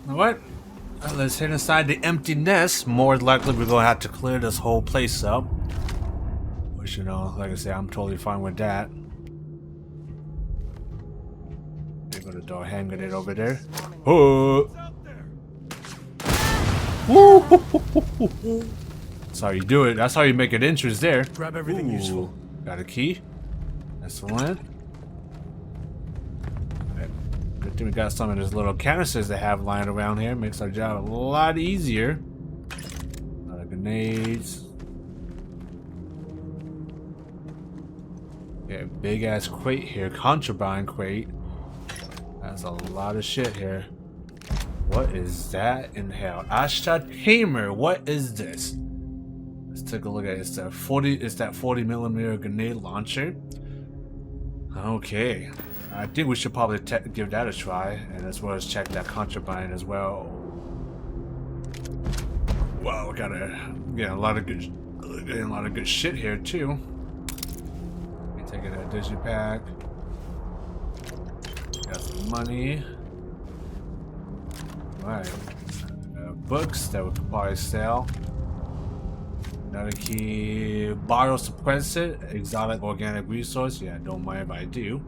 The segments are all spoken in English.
What? Let's head inside the empty nest. More likely we're gonna have to clear this whole place up. Which, you know, like I say, I'm totally fine with that. There go the door, hanging it over there. Oh! That's how you do it. That's how you make an entrance there. Grab everything useful. Got a key. Excellent. Good thing we got some of those little canisters they have lying around here. Makes our job a lot easier. A lot of grenades. Yeah, big ass crate here. Contraband crate. That's a lot of shit here. What is that in hell? Ashtat Hamer, what is this? Let's take a look at it. It's that 40mm grenade launcher. Okay. I think we should probably give that a try, and as well as check that contraband as well. Wow, we gotta get a lot of good shit here too. Taking a digipack. Got some money. Alright. Books that we could probably sell. Another key. Bottle suppressant. Exotic organic resource. Yeah, don't mind if I do.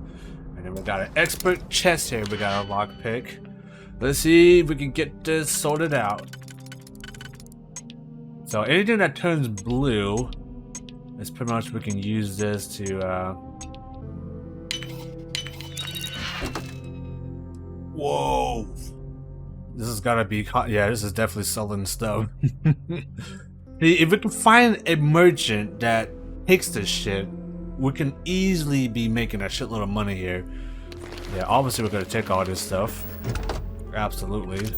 And then we got an expert chest here. We got a lockpick. Let's see if we can get this sorted out. So anything that turns blue, it's pretty much we can use this to whoa, this has got to be, yeah, this is definitely selling stuff. If we can find a merchant that takes this shit, we can easily be making a shitload of money here. Yeah, obviously we're gonna take all this stuff, absolutely.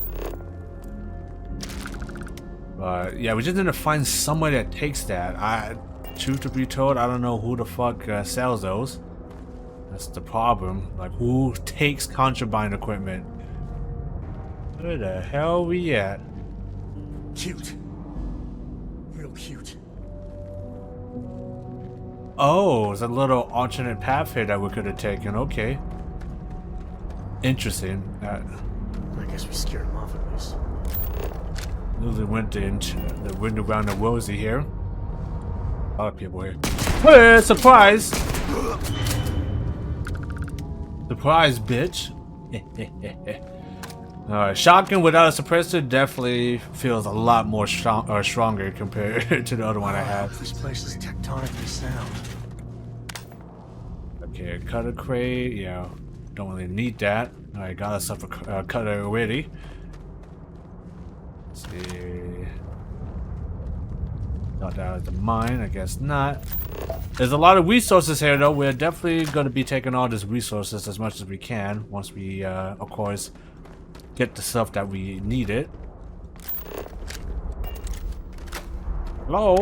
But yeah, we just need to find somebody that takes that. Truth to be told, I don't know who the fuck sells those. That's the problem. Like, who takes contraband equipment? Where the hell are we at? Cute. Real cute. Oh, there's a little alternate path here that we could have taken. Okay. Interesting. I guess we scared him off at least. Literally went into the window around the rosy here. A lot of people here. Hey, surprise! Surprise, bitch. Shotgun without a suppressor definitely feels a lot more stronger compared to the other one I had. This place is tectonically sound. Okay, cutter crate. Yeah, don't really need that. I got us up a cutter already. Let's see. Thought that was the mine. I guess not. There's a lot of resources here, though. We're definitely going to be taking all these resources as much as we can once we, of course, get the stuff that we needed. Hello?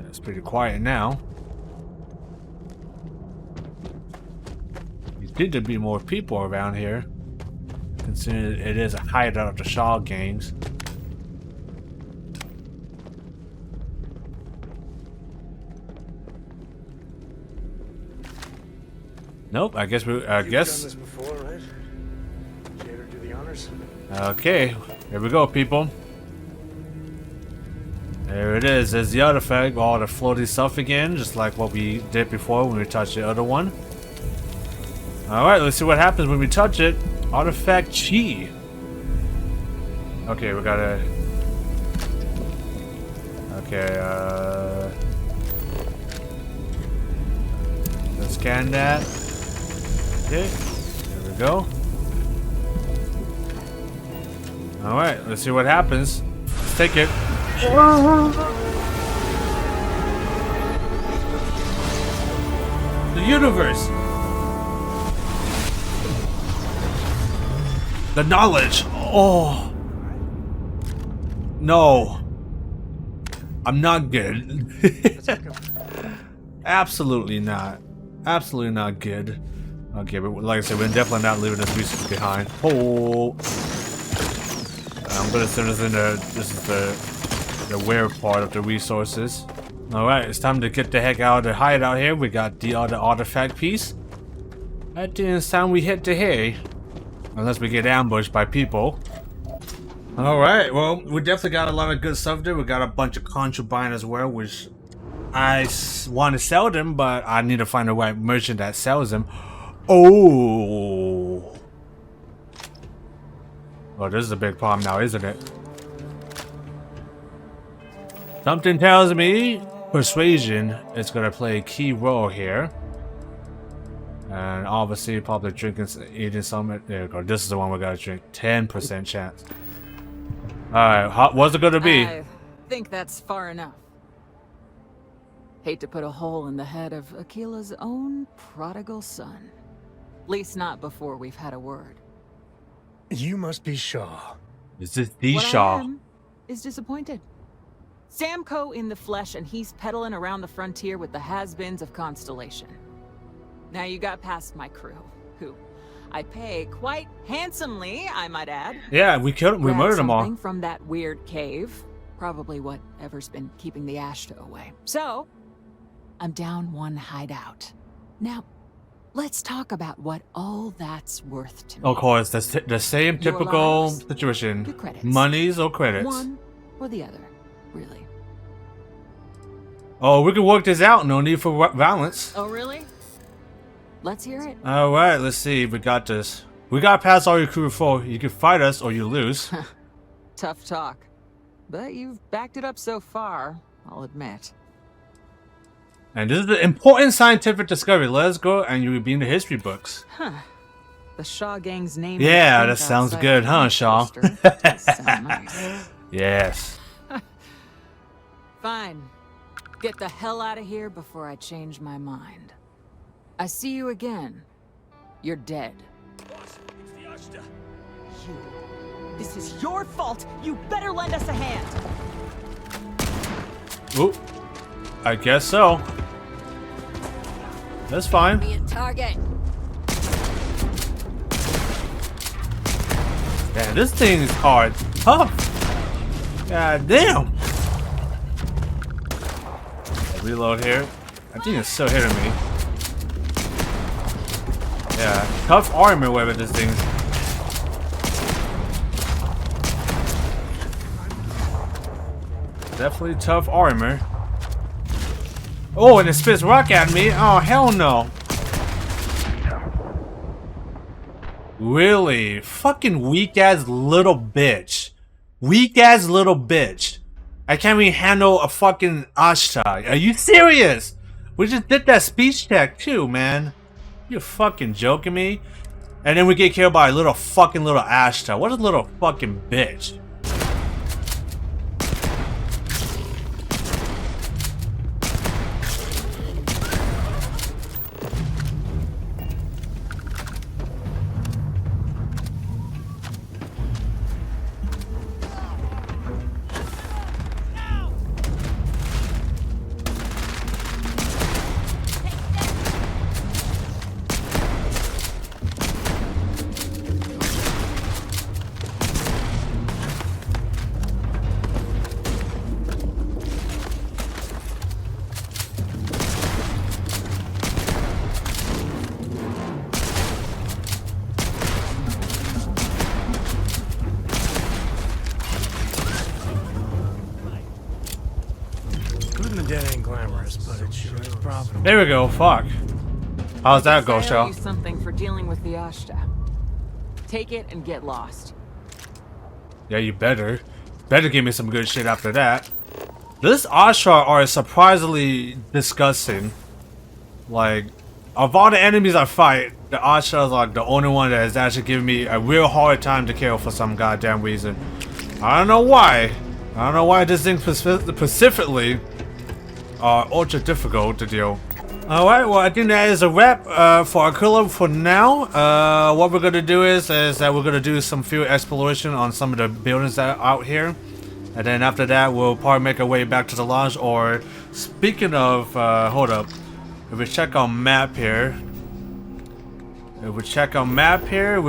It's pretty quiet now. There need to be more people around here, considering it is a hideout of the Shaw gangs. Nope, I guess we. You've done this before, right? Did you ever do the honors? Okay, here we go, people. There it is. There's the artifact, all the floaty stuff again, just like what we did before when we touched the other one. Alright, let's see what happens when we touch it. Artifact Chi. Okay, we gotta... Okay, let's scan that. Okay, there we go. Alright, let's see what happens. Let's take it. The universe. The knowledge. Oh. No. I'm not good. Absolutely not. Absolutely not good. Okay, but like I said, we're definitely not leaving this resource behind. Oh. I'm gonna send this into, this is the weird part of the resources. Alright, it's time to get the heck out of the hideout here. We got the other artifact piece. That didn't sound we hit to hay. Unless we get ambushed by people. Alright, well, we definitely got a lot of good stuff there. We got a bunch of concubine as well, which I want to sell them, but I need to find the right merchant that sells them. Oh! Well, this is a big problem now, isn't it? Something tells me persuasion is going to play a key role here. And obviously, probably drinking, eating some. There we go. This is the one we gotta drink. 10% chance. Alright, what's it gonna be? I think that's far enough. Hate to put a hole in the head of Akila's own prodigal son. At least not before we've had a word. You must be Shaw. Is this the What Shaw? I am is disappointed. Samco in the flesh, and he's peddling around the frontier with the has-beens of Constellation. Now you got past my crew, who I pay quite handsomely, I might add. Yeah, we killed. We murdered them all. Something from that weird cave, probably whatever's been keeping the Ashta away. So, I'm down one hideout. Now, let's talk about what all that's worth to me. Of course, that's the same Your typical lives, situation. your credits. Monies or credits. One or the other, really. Oh, we can work this out. No need for violence. Oh, really? Let's hear it. Alright, let's see. We got this. We got past all your crew before. You can fight us or you lose. Tough talk. But you've backed it up so far, I'll admit. And this is an important scientific discovery. Let's go and you'll be in the history books. Huh. The Shaw gang's name. Yeah, that sounds good, huh, Shaw? Does sound nice. Yes. Fine. Get the hell out of here before I change my mind. I see you again. You're dead. Boss, it's the Ashta. You. This is your fault. You better lend us a hand. Oop. I guess so. That's fine. Be a target. Man, this thing is hard. Tough. God damn. Reload here. I think it's still hitting me. Yeah, tough armor whatever this thing. Definitely tough armor. Oh, and it spits rock at me. Oh, hell no. Really? Fucking weak ass little bitch. Weak ass little bitch. I can't even handle a fucking Ashta. Are you serious? We just did that speech check too, man. You fucking joking me? And then we get killed by a little Ashta. What a little fucking bitch. That ain't glamorous, but it sure is profitable. There we go. Fuck. How's that go, I owe Shaw? you something for dealing with the Ashta. Take it and get lost. Yeah, you better. Better give me some good shit after that. This Ashra are surprisingly disgusting. Like, of all the enemies I fight, the Ashra is like the only one that has actually given me a real hard time to kill for some goddamn reason. I don't know why. I don't know why this thing specifically are ultra difficult to deal. Alright, well I think that is a wrap for Akila for now. What we're gonna do is that we're gonna do some field exploration on some of the buildings that are out here. And then after that we'll probably make our way back to the lodge. Or speaking of, hold up. If we check our map here. We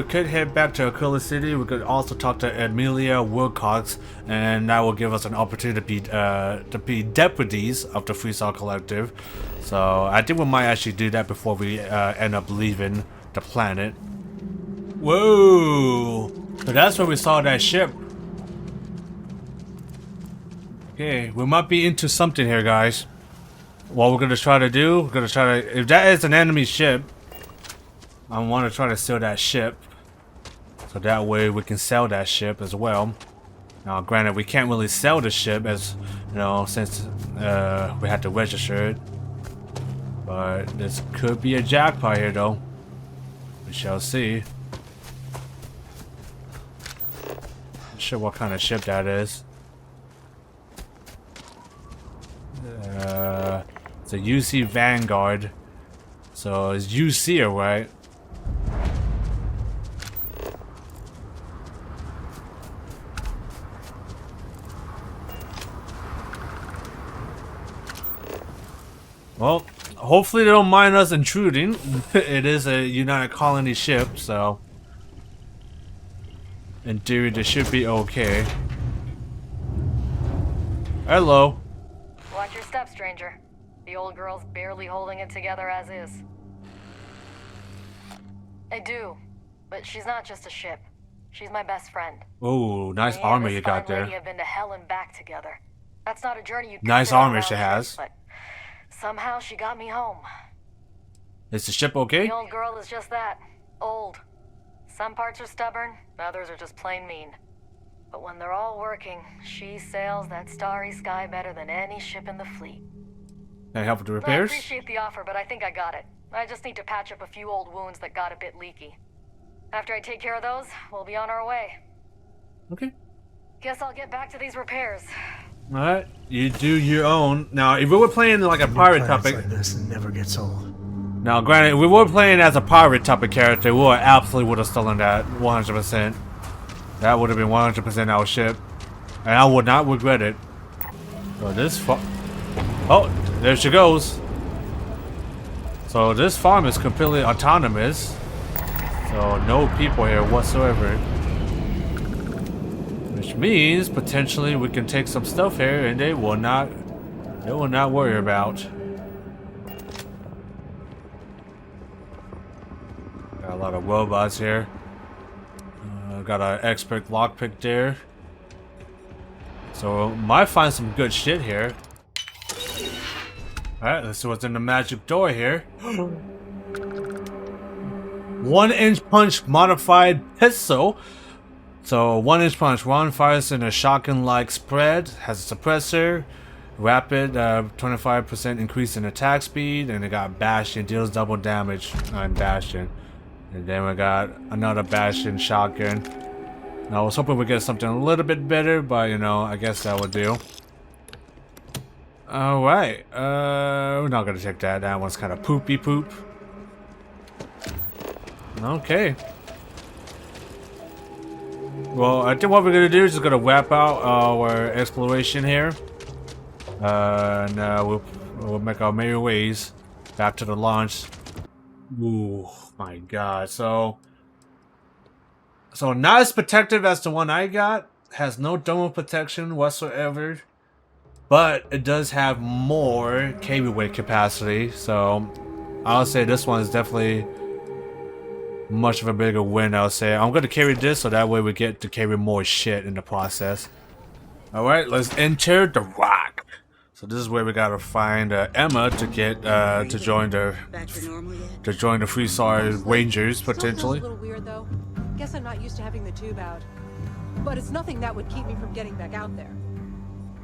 could head back to Akila City. We could also talk to Amelia Wilcox, and that will give us an opportunity to be deputies of the Freestar Collective. So I think we might actually do that before we end up leaving the planet. Whoa! So that's where we saw that ship. Okay, we might be into something here, guys. What we're gonna try to do, we're gonna try to, if that is an enemy ship, I want to try to steal that ship. So that way we can sell that ship as well. Now granted, we can't really sell the ship as, you know, since we had to register it. But this could be a jackpot here though. We shall see. Not sure what kind of ship that is. It's a UC Vanguard. So it's UC, right? Well, hopefully they don't mind us intruding. It is a United Colony ship, so in theory they should be okay. Hello. Watch your step, stranger. The old girl's barely holding it together as is. I do, but she's not just a ship. She's my best friend. Oh, nice Me armor and you this got fine lady there. have been to hell and back together. That's not a journey you Nice armor she has. But somehow she got me home. Is the ship okay? The old girl is just that. Old. Some parts are stubborn, others are just plain mean. But when they're all working, she sails that starry sky better than any ship in the fleet. Can I help with the I repairs? appreciate the offer, but I think I got it. I just need to patch up a few old wounds that got a bit leaky. After I take care of those, we'll be on our way. Okay. Guess I'll get back to these repairs. Alright, you do your own. Now, if we were playing like a pirate topic, like this and never gets old. now granted, if we were playing as a pirate topic character, we absolutely would have stolen that 100%. That would have been 100% our ship, and I would not regret it. So this oh, there she goes. So this farm is completely autonomous, so no people here whatsoever. Which means potentially we can take some stuff here, and they will not worry about. Got a lot of robots here. Got an expert lockpick there. So might find some good shit here. Alright, let's see what's in the magic door here. 1-inch punch modified pistol. So 1-inch punch, one fires in a shotgun-like spread, has a suppressor, rapid 25% increase in attack speed, and it got Bastion, deals double damage on Bastion. And then we got another Bastion shotgun. Now I was hoping we'd get something a little bit better, but you know, I guess that would do. Alright, we're not gonna take that. That one's kind of poopy poop. Okay. Well, I think what we're gonna do is just gonna wrap out our exploration here. And we'll make our merry ways back to the launch. Ooh, my god. So not as protective as the one I got. Has no thermal protection whatsoever. But it does have more carry weight capacity. So I'll say this one is definitely much of a bigger win. I'll say I'm going to carry this so that way we get to carry more shit in the process. Alright, let's enter the rock. So this is where we gotta find Emma to get to join the Freestar Rangers potentially. A little weird though. Guess I'm not used to having the tube out, but it's nothing that would keep me from getting back out there.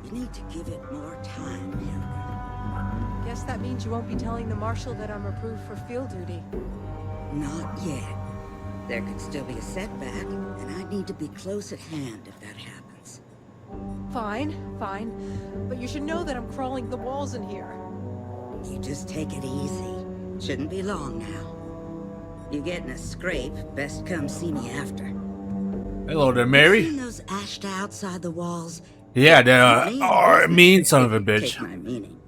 You need to give it more time, Hilda. Guess that means you won't be telling the marshal that I'm approved for field duty. Not yet. There could still be a setback, and I need to be close at hand if that happens. Fine. But you should know that I'm crawling the walls in here. You just take it easy. Shouldn't be long now. You get in a scrape, best come see me after. Hello there, Mary. Seen those ashta outside the walls? Yeah, they're mean son of a bitch. Take my meaning.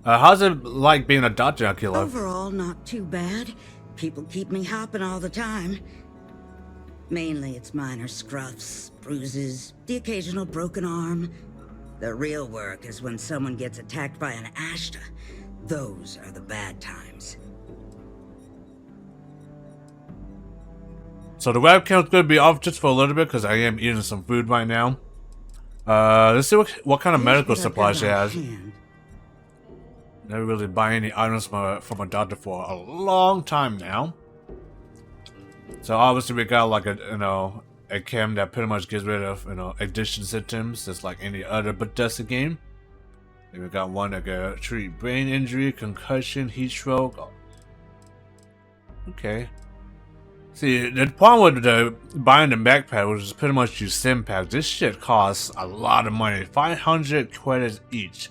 How's it like being a doctor, Akila? Overall, not too bad. People keep me hopping all the time. Mainly it's minor scruffs, bruises, the occasional broken arm. The real work is when someone gets attacked by an ashta. Those are the bad times. So the webcam's gonna be off just for a little bit because I am eating some food right now. Let's see what kind of medical supplies she has. Never really buy any items from a doctor for a long time now. So obviously we got like a chem that pretty much gets rid of addiction symptoms, just like any other Bethesda game. Then we got one that can treat brain injury, concussion, heat stroke. Okay. See, the problem with buying the backpack was pretty much use sim packs. This shit costs a lot of money, 500 credits each.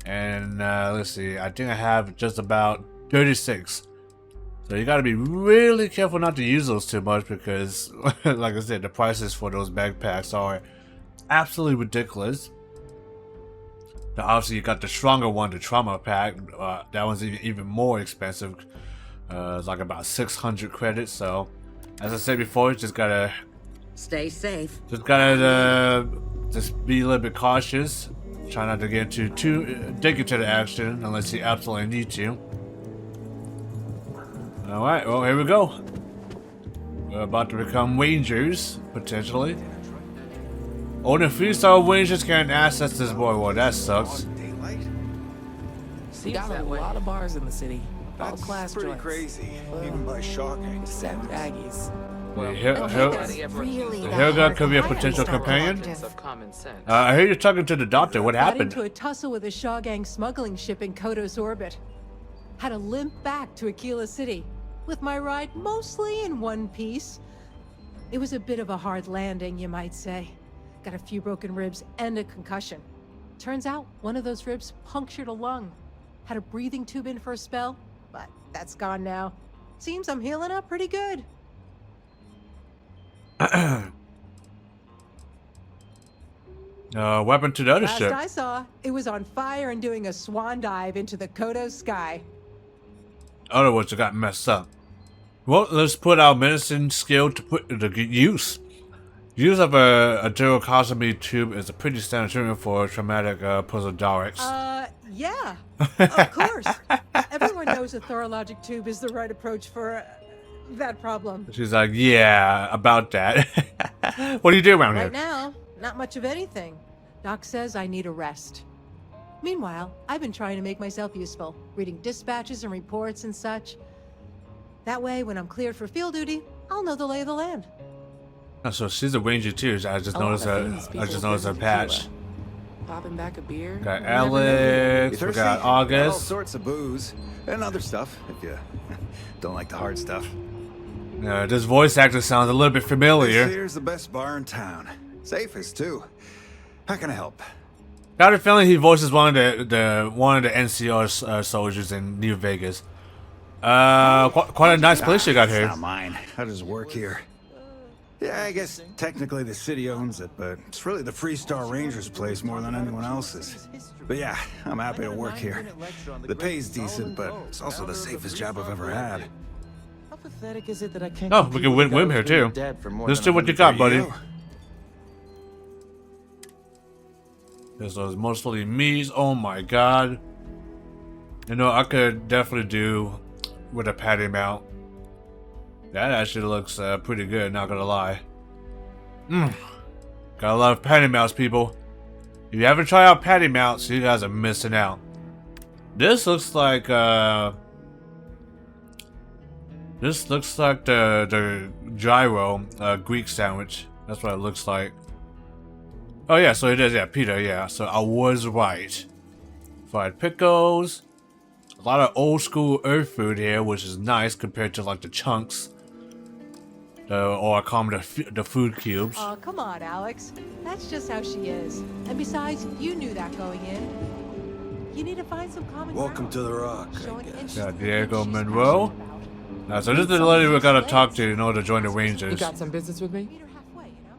And let's see, I think I have just about 36. So you gotta be really careful not to use those too much because, like I said, the prices for those backpacks are absolutely ridiculous. Now, obviously, you got the stronger one, the trauma pack. That one's even more expensive. It's like about 600 credits. So, as I said before, you just gotta Stay safe. just gotta just be a little bit cautious. Try not to get dig into the action unless you absolutely need to. Alright, well, here we go. We're about to become rangers, potentially. Only Freestar rangers can access this boy. Well, that sucks. We got a lot of bars in the city. All That's class pretty joints. crazy, even by shocking. Except Aggies. Really Helga could be a potential companion. Of common sense. I hear you're talking to the doctor. What Got happened? into a tussle with a Shaw Gang smuggling ship in Kodos orbit. Had to limp back to Akila City, with my ride mostly in one piece. It was a bit of a hard landing, you might say. Got a few broken ribs and a concussion. Turns out one of those ribs punctured a lung. Had a breathing tube in for a spell, but that's gone now. Seems I'm healing up pretty good. Weapon to the other Last ship. I saw, it was on fire and doing a swan dive into the Kodos sky. Other words, it got messed up. Well, let's put our medicine skill to put to good use. Use of a geocostomy tube is a pretty standard treatment for traumatic posodorics. Yeah, of course. Everyone knows a thorologic tube is the right approach for that problem. She's like, yeah, about that. What do you do around Right here? now, not much of anything. Doc says I need a rest. Meanwhile, I've been trying to make myself useful, reading dispatches and reports and such. That way, when I'm cleared for field duty, I'll know the lay of the land. Oh, so she's a ranger too. I just noticed her patch. Popping back a beer. Got You never know. Alex, we got All August. sorts of booze and other stuff if you don't like the hard stuff. This voice actor sounds a little bit This familiar. here's the best bar in town. Safest too. How can I help? Got a feeling he voices one of the NCR soldiers in New Vegas. Quite a nice place you got It's here. not mine. I just work here. Yeah, I guess technically the city owns it, but it's really the Freestar Rangers' place more than anyone else's. But yeah, I'm happy to work here. The pay's decent, but it's also the safest job I've ever had. How pathetic is it that I can't Oh, we can win here too. Let's see what you got, buddy. You? This was mostly me's. Oh my god. You know, I could definitely do with a patty mount. That actually looks pretty good, not gonna lie. Gotta love patty mounts, people. If you haven't tried out patty mounts, you guys are missing out. This looks like the gyro Greek sandwich. That's what it looks like. Oh yeah, so it is, yeah, Peter, yeah. So I was right. Fried pickles. A lot of old school earth food here, which is nice compared to like the chunks. Or I call them the food cubes. Oh, come on, Alex. That's just how she is. And besides, you knew that going in. You need to find some common Welcome ground. to the Rock, Show I an guess. interest Yeah, in Diego what she's Monroe. passionate about. Now, so this is the lady we're gonna talk to in order to join the You Rangers. got some business with me? Meet her halfway, you know?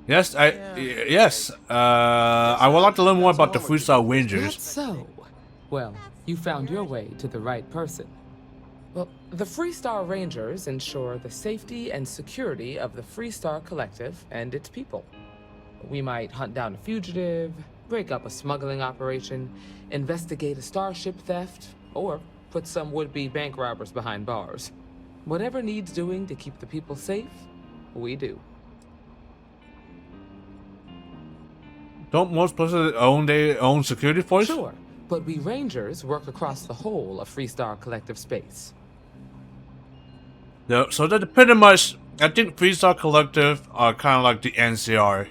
Yes, yes. I would like to learn more about the Freestar Not Rangers. so. Well, you found your way to the right person. Well, the Freestar Rangers ensure the safety and security of the Freestar Collective and its people. We might hunt down a fugitive, break up a smuggling operation, investigate a starship theft, or put some would-be bank robbers behind bars. Whatever needs doing to keep the people safe, we do. Don't most places own their own security force? Sure, but we Rangers work across the whole of Freestar Collective space. Yeah, so that pretty much, I think Freestar Collective are kind of like the NCR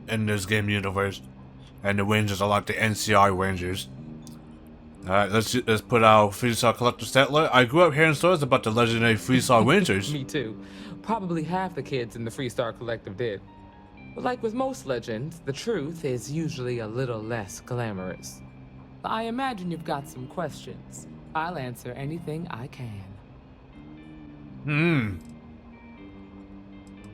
in this game universe, and the Rangers are like the NCR Rangers. Alright, let's put our Freestar Collective settler. I grew up hearing stories about the legendary Freestar Rangers. Me too. Probably half the kids in the Freestar Collective did. But like with most legends, the truth is usually a little less glamorous. I imagine you've got some questions. I'll answer anything I can.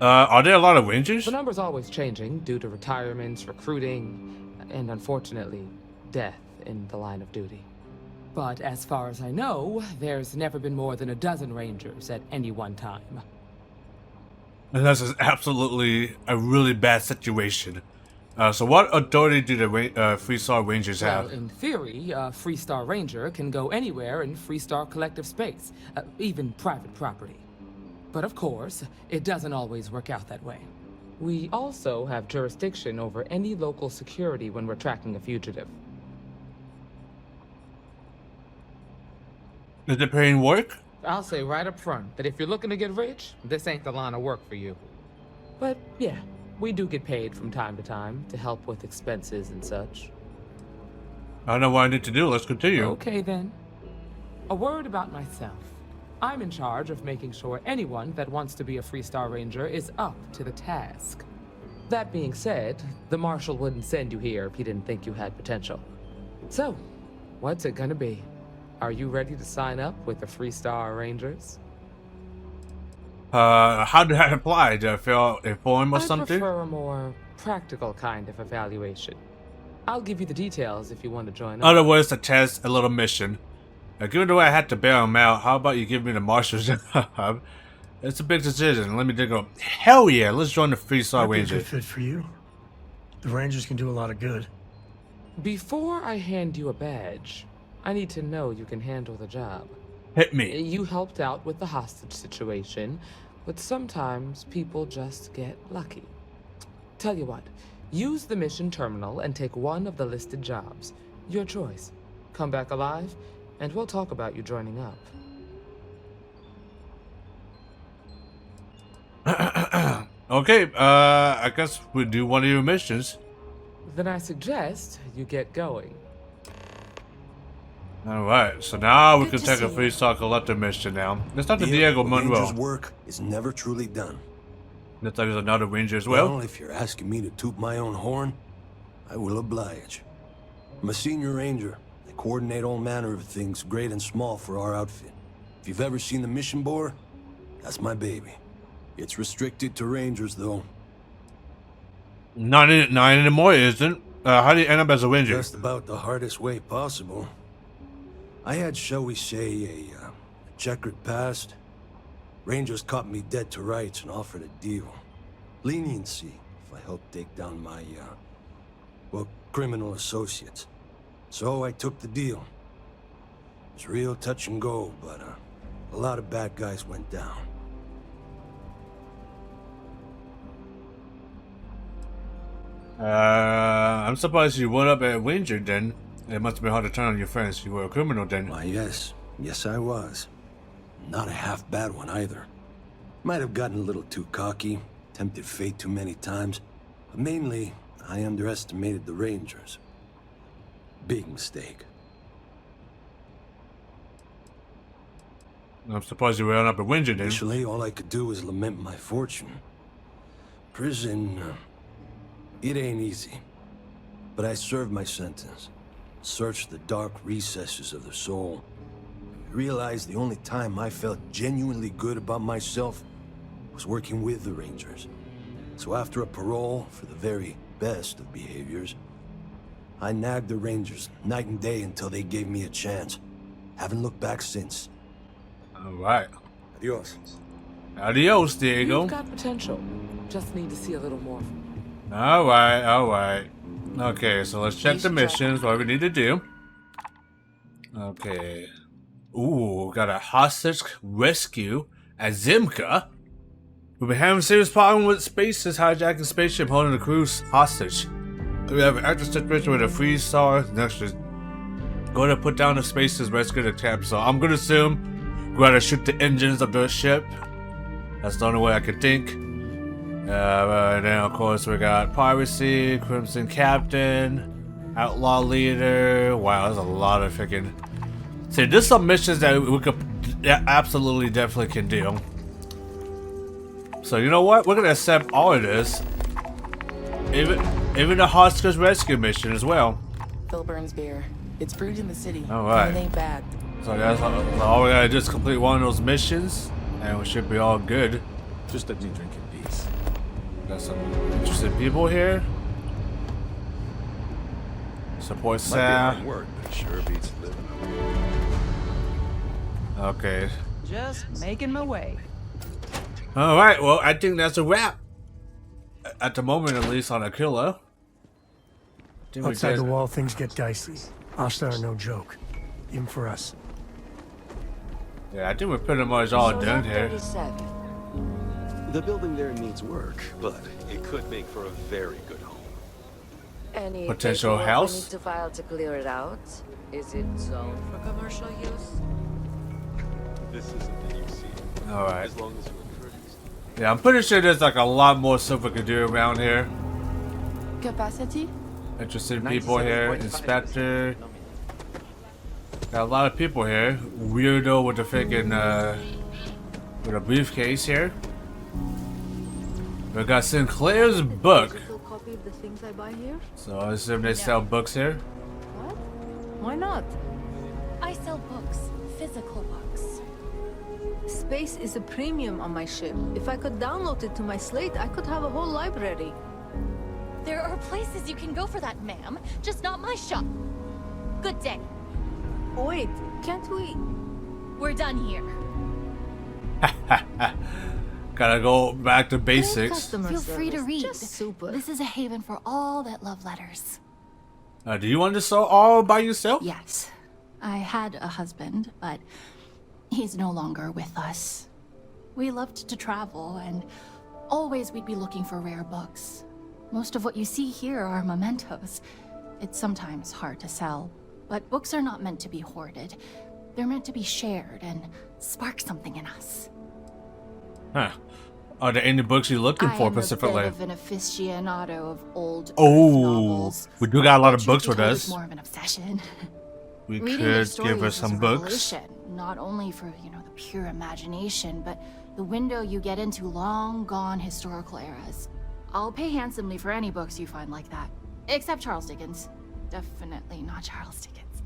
Are there a lot of Rangers? The number's always changing due to retirements, recruiting, and unfortunately, death in the line of duty. But as far as I know, there's never been more than a dozen Rangers at any one time. And this is absolutely a really bad situation. So what authority do the Freestar Rangers have? Well, in theory, a Freestar Ranger can go anywhere in Freestar Collective space, even private property. But of course, it doesn't always work out that way. We also have jurisdiction over any local security when we're tracking a fugitive. Is it paying work? I'll say right up front that if you're looking to get rich, this ain't the line of work for you. But yeah, we do get paid from time to time to help with expenses and such. I don't know what I need to do. Let's continue. Okay then. A word about myself. I'm in charge of making sure anyone that wants to be a Freestar Ranger is up to the task. That being said, the Marshal wouldn't send you here if he didn't think you had potential. So, what's it gonna be? Are you ready to sign up with the Freestar Rangers? How did I apply? Did I fill a form or something? I prefer a more practical kind of evaluation. I'll give you the details if you want to join up. Other words, a test, a little mission. Given the way I had to bail him out, how about you give me the Marshal's job? It's a big decision. Let me go. Hell yeah, let's join the Freestar Might be a Rangers. good fit for you. The Rangers can do a lot of good. Before I hand you a badge, I need to know you can handle the job. Hit me. You helped out with the hostage situation, but sometimes people just get lucky. Tell you what, use the mission terminal and take one of the listed jobs. Your choice. Come back alive, and we'll talk about you joining up. Okay, I guess we do one of your missions. Then I suggest you get going. Alright, so now we Good can to take a see you. Freestar Collective mission now. Let's talk to The Diego Ranger's Monroe. work is never truly done. Looks like there's another Ranger as well. Well, if you're asking me to toot my own horn, I will oblige. I'm a senior ranger. I coordinate all manner of things, great and small, for our outfit. If you've ever seen the mission board, that's my baby. It's restricted to rangers, though. Not anymore, isn't? How do you end up as a Ranger? Just about the hardest way possible. I had, shall we say, a checkered past. Rangers caught me dead to rights and offered a deal. Leniency if I helped take down my, well, criminal associates. So I took the deal. It was real touch and go, but a lot of bad guys went down. I'm surprised you went up at Ranger then. It must have been hard to turn on your friends. You were a criminal then. Why, yes. Yes, I was. Not a half bad one either. Might have gotten a little too cocky, tempted fate too many times. But mainly, I underestimated the Rangers. Big mistake. I'm surprised you went up at Ranger then. Initially, all I could do was lament my fortune. Prison, it ain't easy. But I served my sentence. Searched the dark recesses of the soul. I realized the only time I felt genuinely good about myself was working with the Rangers. So after a parole for the very best of behaviors, I nagged the Rangers night and day until they gave me a chance. Haven't looked back since. Alright. Adios. Adios, Diego. You've got potential. Just need to see a little more from you. Alright. Okay, so let's check the missions, what we need to do. Okay. Ooh, got a hostage rescue at Zimka. We've been having serious problem with spaces hijacking spaceship holding the crew hostage. We have an active situation with a Freestar next to going to put down the spaces rescue the camp. So I'm gonna assume we're gonna shoot the engines of the ship. That's the only way I could think. And then of course we got piracy, Crimson Captain, Outlaw Leader. Wow, there's a lot of freaking. See, there's some missions that we could absolutely definitely can do. So you know what? We're gonna accept all of this, even the hostage rescue mission as well. Phil Burns beer. It's brewed in the city. All right. And it ain't bad. So that's all we gotta do is complete one of those missions, and we should be all good. Just let me drink in peace. Got some interested people here. Support staff. Work, but sure beats living. Okay. Just making my way. All right. Well, I think that's a wrap. At the moment, at least on Akila. Outside the wall, things get dicey. Hostile are no joke, even for us. Yeah, I think we're pretty much all done here. The building there needs work, but it could make for a very good home. Any Potential paperwork house? we need to file to clear it out? Is it zoned for commercial use? This isn't the UC. All right. As long as you're courteous. Yeah, I'm pretty sure there's like a lot more stuff we could do around here. Capacity? Interested people here. Inspector. Got a lot of people here. Weirdo with the freaking with a briefcase here. We got Sinclair's book. Copy of the things I buy here? So I assume they sell books here. What? Why not? I sell books, physical books. Space is a premium on my ship. If I could download it to my slate, I could have a whole library. There are places you can go for that, ma'am. Just not my shop. Good day. Wait, can't we? We're done here. Gotta go back to basics. Feel free to read. Just super. This is a haven for all that love letters. Do you want to sell all by yourself? Yes. I had a husband, but he's no longer with us. We loved to travel, and always we'd be looking for rare books. Most of what you see here are mementos. It's sometimes hard to sell, but books are not meant to be hoarded. They're meant to be shared and spark something in us. Huh. Are there any books you're looking for specifically? I am a bit of an aficionado of old novels. We do got a lot of books with us. It's more of an obsession. We Reading could give her some books. Not only for, the pure imagination, but the window you get into long gone historical eras. I'll pay handsomely for any books you find like that. Except Charles Dickens. Definitely not Charles Dickens.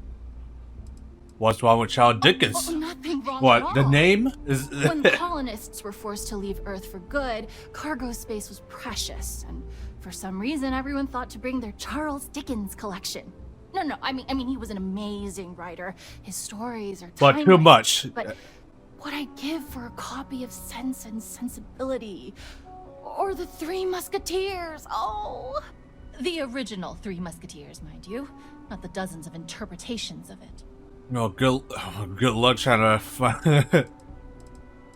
What's wrong with Charles Dickens? Nothing wrong What, at all. the name? Is When colonists were forced to leave Earth for good, cargo space was precious, and for some reason everyone thought to bring their Charles Dickens collection. No, I mean he was an amazing writer. His stories are But timeless. too much. But what I'd give for a copy of Sense and Sensibility, or the Three Musketeers. Oh, the original Three Musketeers, mind you, not the dozens of interpretations of it. No, good luck trying to find.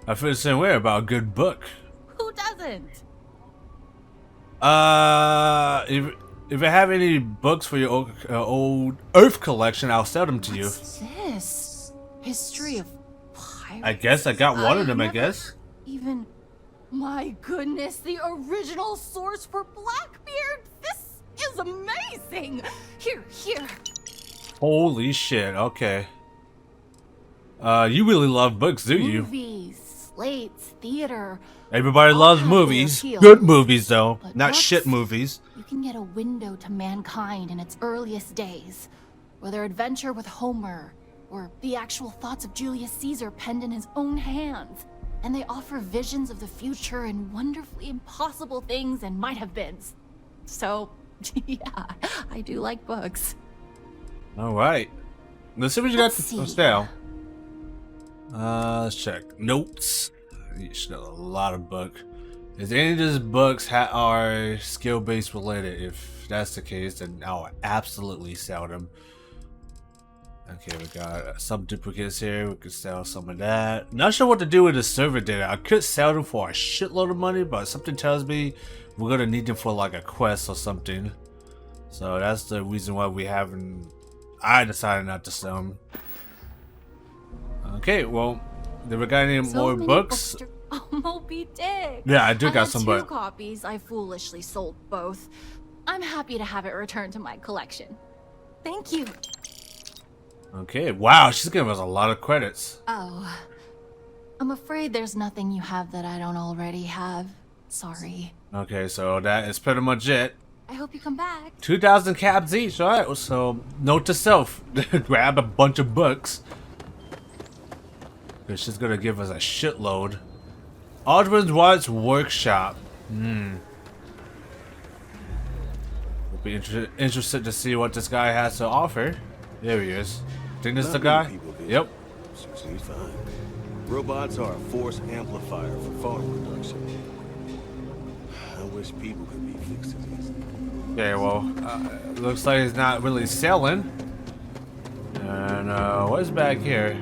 I feel the same way about a good book. Who doesn't? If I have any books for your old Earth collection, I'll sell them to you. What's this? History of pirates? I guess I got one of them, I guess. Even... My goodness, the original source for Blackbeard! This is amazing! Here. Holy shit, okay. You really love books, do you? Movies, slates, theater. Everybody loves have their movies. appeal. Good movies, though. But Not books, shit movies. You can get a window to mankind in its earliest days. Whether adventure with Homer, or the actual thoughts of Julius Caesar penned in his own hands. And they offer visions of the future and wonderfully impossible things and might-have-beens. So, yeah, I do like books. Alright. Let's see what you got Let's for see. sale. Let's check. Notes. You should have a lot of book. Is any of these books are skill-based related? If that's the case, then I'll absolutely sell them. Okay, we got some duplicates here. We could sell some of that. Not sure what to do with the server data. I could sell them for a shitload of money, but something tells me we're gonna need them for like a quest or something. So that's the reason why we haven't. I decided not to sell them. Okay, well, did we got any more books? Oh, Moby Dick. Yeah, I do got some, but but 2 copies. I foolishly sold both. I'm happy to have it returned to my collection. Thank you. okay. Wow, she's giving us a lot of credits. Oh, I'm afraid there's nothing you have that I don't already have. Sorry. Okay, so that is pretty much it. I hope you come back. 2,000 caps each. All right. So note to self: grab a bunch of books. Cause she's gonna give us a shitload. Aldrin White's workshop. We'll be interested to see what this guy has to offer. There he is. Think this is the guy? Yep. Succeed fine. Robots are a force amplifier for farm production. I wish people could be fixed to these. Okay, well, looks like he's not really selling. And what's back here?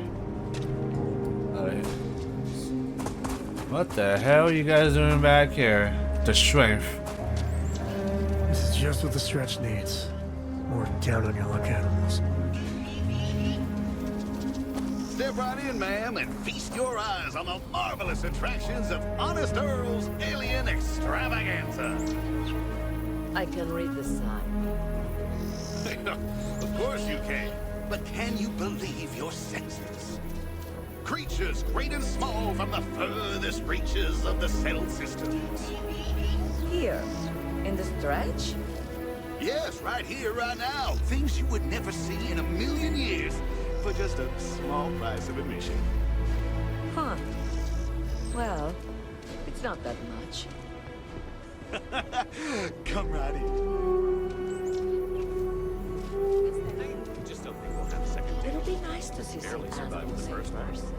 What the hell are you guys doing back here? The strength. This is just what the stretch needs. More down on your luck animals. Step right in, ma'am, and feast your eyes on the marvelous attractions of Honest Earl's Alien Extravaganza. I can read the sign. Of course you can. But can you believe your senses? Creatures great and small from the furthest reaches of the settled systems. Here, in the stretch? Yes, right here, right now. Things you would never see in a million years for just a small price of admission. Huh. Well, it's not that much. Come right in. Just don't think we'll have a second. It'll be nice to see some animals in person.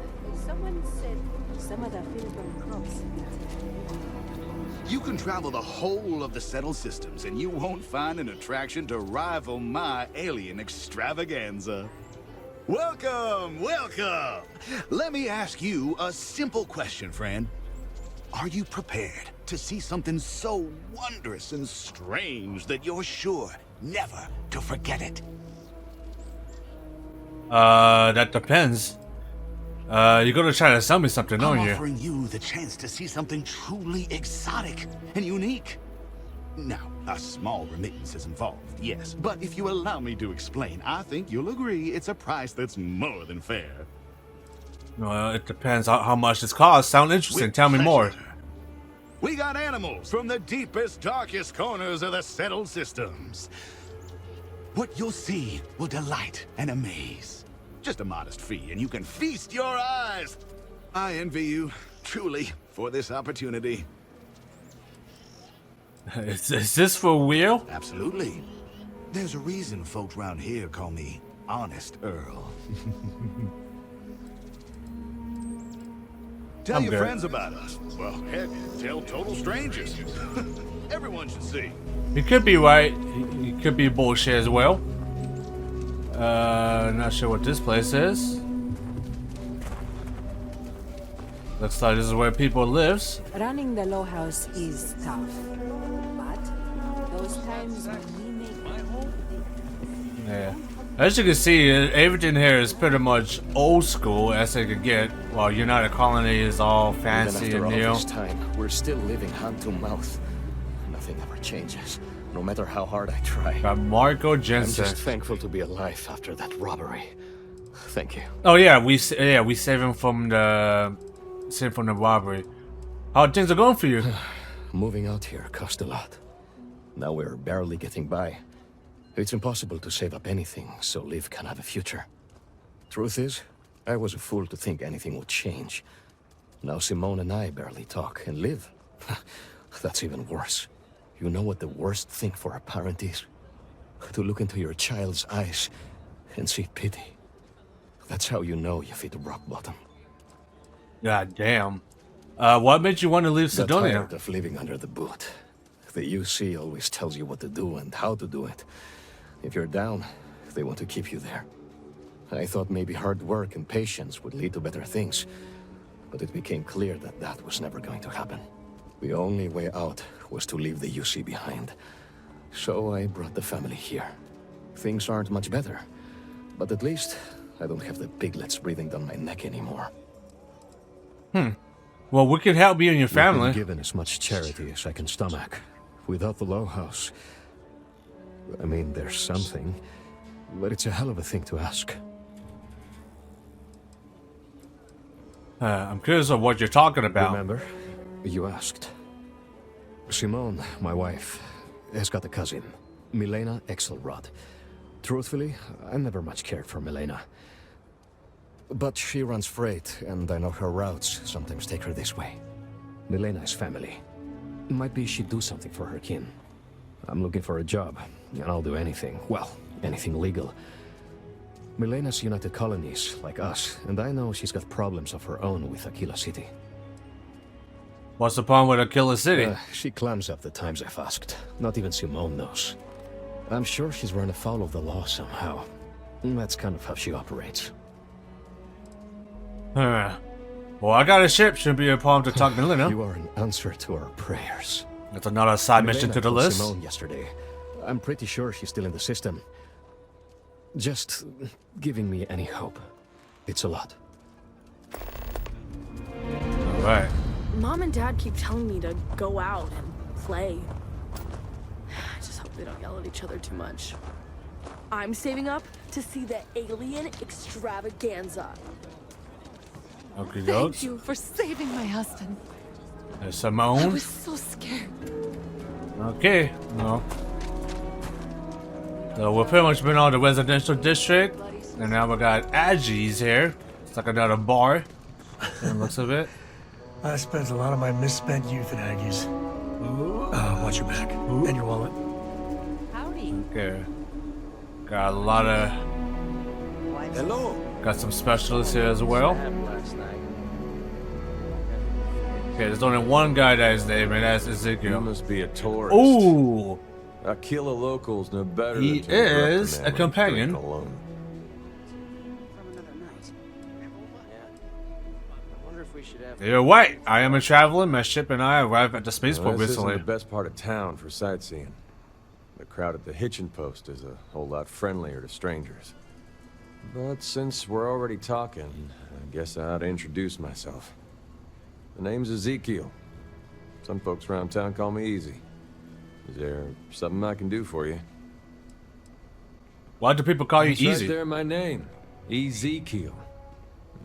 Someone said some of the field crops. You can travel the whole of the settled systems, and you won't find an attraction to rival my alien extravaganza. Welcome, welcome! Let me ask you a simple question, friend. Are you prepared to see something so wondrous and strange that you're sure never to forget it? That depends. You're gonna try to sell me something, I'm aren't you? offering you the chance to see something truly exotic and unique. Now, a small remittance is involved, yes. But if you allow me to explain, I think you'll agree it's a price that's more than fair. Well, it depends on how much this costs. Sound interesting. Tell me more. We got animals from the deepest, darkest corners of the settled systems. What you'll see will delight and amaze. Just a modest fee, and you can feast your eyes. I envy you, truly, for this opportunity. Is this for real? Absolutely. There's a reason folks around here call me Honest Earl. Tell I'm your good. friends about us. Well, heck, tell total strangers. Everyone should see. You could be right. You could be bullshit as well. Not sure what this place is. Looks like this is where people lives. Running the low house is tough, but those times when we make my home. Yeah. As you can see, everything here is pretty much old school as they could get. While United Colony is all fancy Even and after new. all this time, we're still living hand to mouth. Nothing ever changes, no matter how hard I try. Got Marco I'm Jensen. just thankful to be alive after that robbery. Thank you. Oh yeah, we save him from the robbery. How things are going for you? Moving out here cost a lot. Now we're barely getting by. It's impossible to save up anything so Liv can have a future. Truth is, I was a fool to think anything would change. Now Simone and I barely talk, and Liv, that's even worse. You know what the worst thing for a parent is? To look into your child's eyes and see pity. That's how you know you've hit rock bottom. God damn. What made you want to leave Got Sidonia? tired of living under the boot. The UC always tells you what to do and how to do it. If you're down, they want to keep you there. I thought maybe hard work and patience would lead to better things, but it became clear that that was never going to happen. The only way out was to leave the UC behind. So I brought the family here. Things aren't much better, but at least I don't have the piglets breathing down my neck anymore. Well, we can help you and your family. I've been given as much charity as I can stomach. Without the Low House, I mean, there's something, but it's a hell of a thing to ask. I'm curious of what you're talking about. Remember, you asked. Simone, my wife, has got a cousin, Milena Exelrod. Truthfully, I never much cared for Milena. But she runs freight, and I know her routes sometimes take her this way. Milena is family. Might be she'd do something for her kin. I'm looking for a job, and I'll do anything. Well, anything legal. Milena's United Colonies, like us, and I know she's got problems of her own with Akila City. What's the problem with Akila City? She clams up the times I've asked. Not even Simone knows. I'm sure she's run afoul of the law somehow. That's kind of how she operates. Well, I got a ship. Shouldn't be a problem to talk to Milena. You are an answer to our prayers. That's another side mission to the list. Simone yesterday. I'm pretty sure she's still in the system. Just giving me any hope. It's a lot. Alright. Mom and Dad keep telling me to go out and play. I just hope they don't yell at each other too much. I'm saving up to see the alien extravaganza. Okay, Thank you for saving my husband. Simone. I was so scared. Okay, no. So we've pretty much been on the residential district, and now we got Aggie's here. It's like another bar. From the looks of it. I spent a lot of my misspent youth at Aggie's. Watch your back and your wallet. Howdy. Okay. Got a lot of. Hello. Got some specialists here as well. Okay, there's only one guy that is there, and that's Ezekiel. You must be a tourist. Ooh! Akila locals know better He than to interrupt is man a when companion. drinking alone. You're right. I am a traveler. My ship and I arrived at the spaceport This isn't recently. the best part of town for sightseeing. The crowd at the hitching post is a whole lot friendlier to strangers. But since we're already talking, I guess I ought to introduce myself. The name's Ezekiel. Some folks around town call me Easy. Is there something I can do for you? Why do people call you It's Easy? right there, my name, Ezekiel.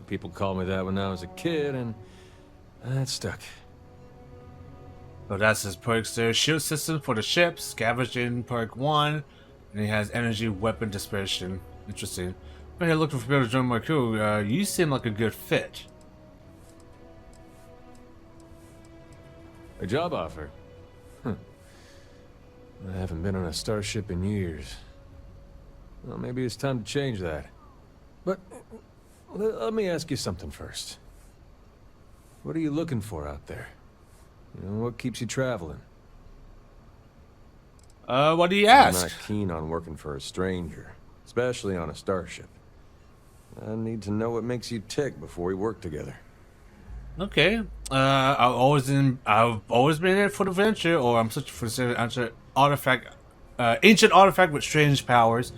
People called me that when I was a kid, and that stuck. So that's his perks there. Shield system for the ship, scavenging perk 1, and he has energy weapon dispersion. Interesting. I'm here looking for people to join my crew. You seem like a good fit. A job offer? I haven't been on a starship in years. Well, maybe it's time to change that. But let me ask you something first. What are you looking for out there? You know, what keeps you traveling? What do you ask? I'm not keen on working for a stranger, especially on a starship. I need to know what makes you tick before we work together. Okay. I've always been in it for the venture, or I'm searching for an ancient artifact with strange powers.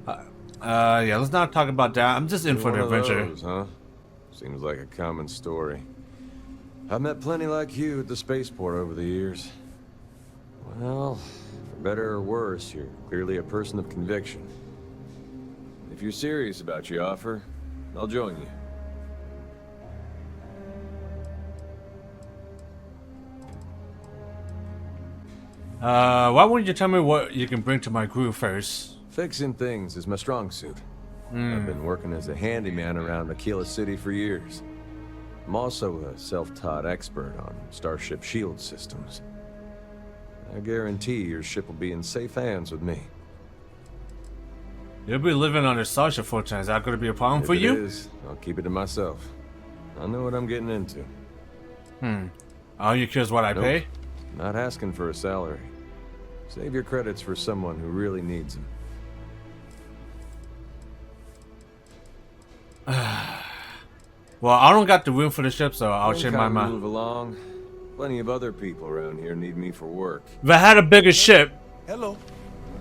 Yeah, let's not talk about that. I'm just in for the adventure. Those, huh? Seems like a common story. I've met plenty like you at the spaceport over the years. Well, for better or worse, you're clearly a person of conviction. If you're serious about your offer, I'll join you. Why wouldn't you tell me what you can bring to my crew first? Fixing things is my strong suit. I've been working as a handyman around Akila City for years. I'm also a self-taught expert on starship shield systems. I guarantee your ship will be in safe hands with me. You'll be living on a starship for time. Is that going to be a problem for you? If it is, I'll keep it to myself. I know what I'm getting into. Are you curious what I pay? Not asking for a salary. Save your credits for someone who really needs them. Well, I don't got the room for the ship, so I'll change my mind. Move along. Plenty of other people around here need me for work. If I had a bigger ship, hello.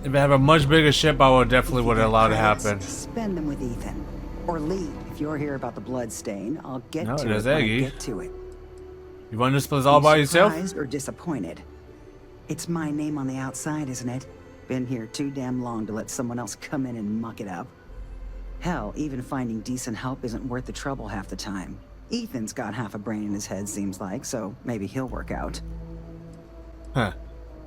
If I have a much bigger ship, I would definitely would allow it to happen. Spend them with Ethan, or leave. If you're here about the blood stain, I'll get to it there's when I Aggie. get to it. You run this place all by yourself? Surprised or disappointed? It's my name on the outside, isn't it? Been here too damn long to let someone else come in and muck it up. Hell, even finding decent help isn't worth the trouble half the time. Ethan's got half a brain in his head, seems like, so maybe he'll work out. Huh.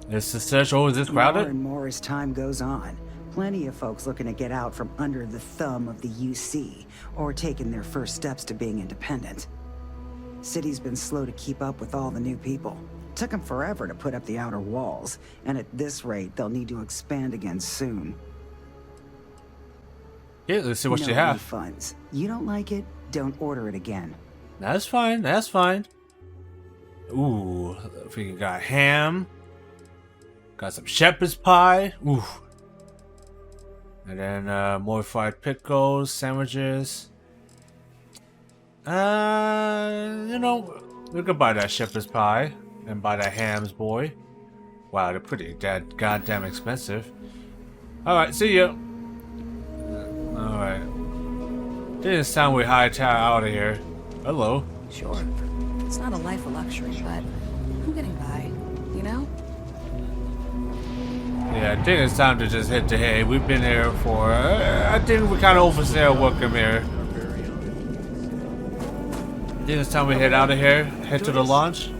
Is the search always this crowded? More and more as time goes on. Plenty of folks looking to get out from under the thumb of the UC, or taking their first steps to being independent. City's been slow to keep up with all the new people. Took them forever to put up the outer walls, and at this rate, they'll need to expand again soon. Yeah, let's see what No you have. refunds. You don't like it, don't order it again. That's fine, that's fine. Ooh, we got ham. Got some shepherd's pie. Ooh. And then more fried pickles, sandwiches. You know, we could buy that shepherd's pie and buy that hams, boy. Wow, they're pretty goddamn expensive. Alright, see ya. Alright. Didn't sound we hightail out of here. Hello. Sure. It's not a life of luxury, but I'm getting by, you know? Yeah, I think it's time to just hit the hay. We've been here for... I think we kind of oversell welcome here. I think it's time we head out of here. Head to the launch.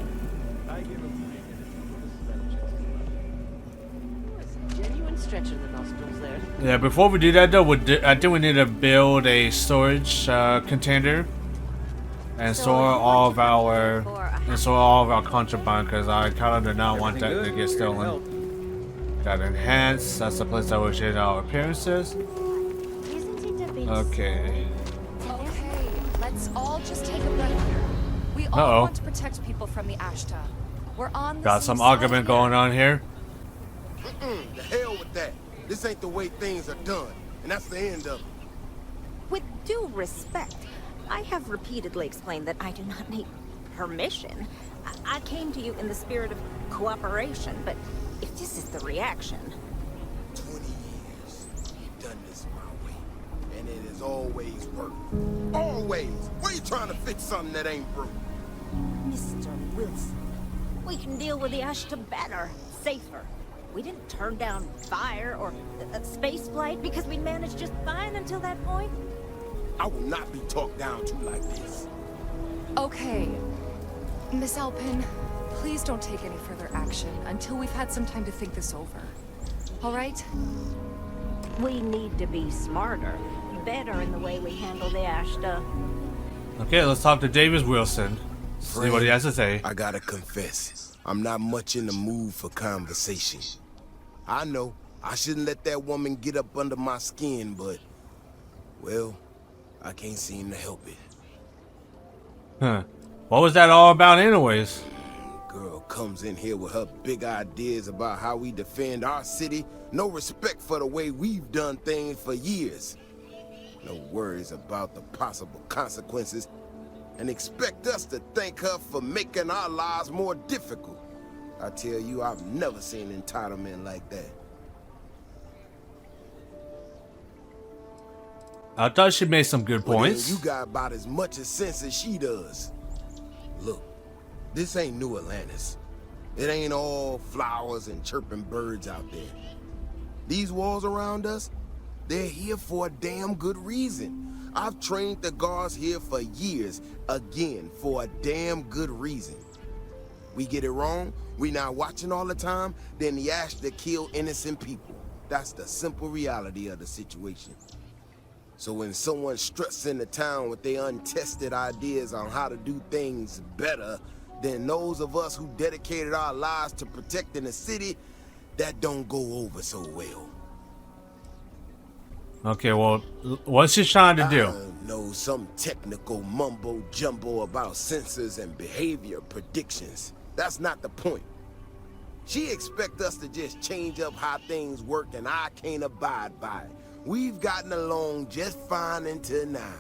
Genuine stretch of the nostrils there. Yeah, before we do that though, I think we need to build a storage container and store all of our contraband, because I kind of do not want that to get stolen. Got enhance. That's the place that we change our appearances. Okay. Okay, let's all just take a breath here. We all want to protect people from the Ashta. We're on the Got some argument going on here. The hell with that. This ain't the way things are done, and that's the end of it. With due respect, I have repeatedly explained that I do not need permission. I came to you in the spirit of cooperation, but if this is the reaction... 20 years, you've done this my way, and it has always worked. Always! Why are you trying to fix something that ain't broke? Mr. Wilson, we can deal with the Ashta better, safer. We didn't turn down fire or a space flight because we managed just fine until that point. I will not be talked down to like this. Okay, Miss Alpin, please don't take any further action until we've had some time to think this over. All right? We need to be smarter, better in the way we handle the Ashta. Okay, let's talk to Davis Wilson. See what he has to say. I gotta confess, I'm not much in the mood for conversation. I know I shouldn't let that woman get up under my skin, but, well, I can't seem to help it. Huh. What was that all about anyways? Girl comes in here with her big ideas about how we defend our city. No respect for the way we've done things for years. No worries about the possible consequences. And expect us to thank her for making our lives more difficult. I tell you, I've never seen entitlement like that. I thought she made some good points. You got about as much sense as she does. Look, this ain't New Atlantis. It ain't all flowers and chirping birds out there. These walls around us, they're here for a damn good reason. I've trained the guards here for years, again, for a damn good reason. We get it wrong, we not watching all the time, then the Ashta kill innocent people. That's the simple reality of the situation. So when someone struts into town with their untested ideas on how to do things better than those of us who dedicated our lives to protecting the city, that don't go over so well. Okay, well, what's she trying to do? I know some technical mumbo-jumbo about sensors and behavior predictions. That's not the point. She expects us to just change up how things work, and I can't abide by it. We've gotten along just fine until now.